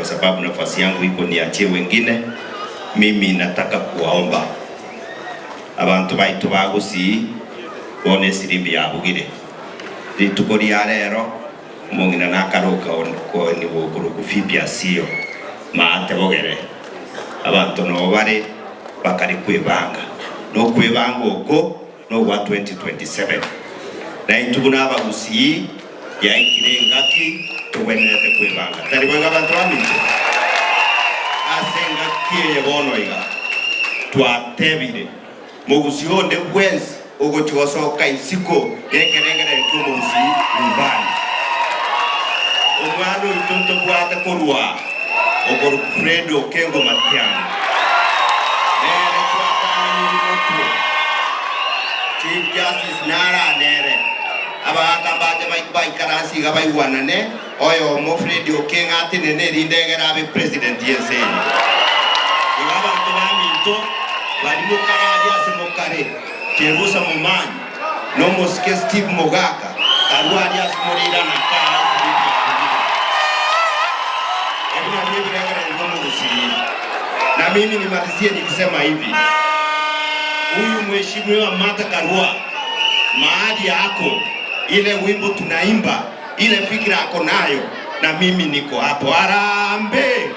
kwa sababu nafasi yangu iko niachie wengine. Mimi nataka kuwaomba abantu baitu bagusi bone sirimbi yabugire ritukori ya rero mungina nakaruka ko ni bukuru kufipia sio maate bogere abantu no bari bakari kwibanga no kwibanga uko no wa 2027 na ituguna abagusi ya ikirengaki tuwenete kwibanga tari bwa abantu baminje asenga kiye bono iga twatebire mugusi honde bwensi ugochosoka isiko yekerengere cy'umunsi mbani umwana utonto kwata korwa ogoro Fredo Kengo Matiang'i nere kwatani mutu Chief Justice Nara nere abanga baje baikaransi gabaywanane oyo mo Fredo Kengo atinene rindegera abe president yensenyi abantu baminto bari mukaraje asemokare Jerusa Mumanyi no Mosque Steve Mogaka Karwari asimurira na kaa na mimi nimalizie nikisema hivi, huyu mheshimiwa Martha Karua maadi yako ile wimbo tunaimba ile fikira yako nayo na mimi niko hapo. Harambee.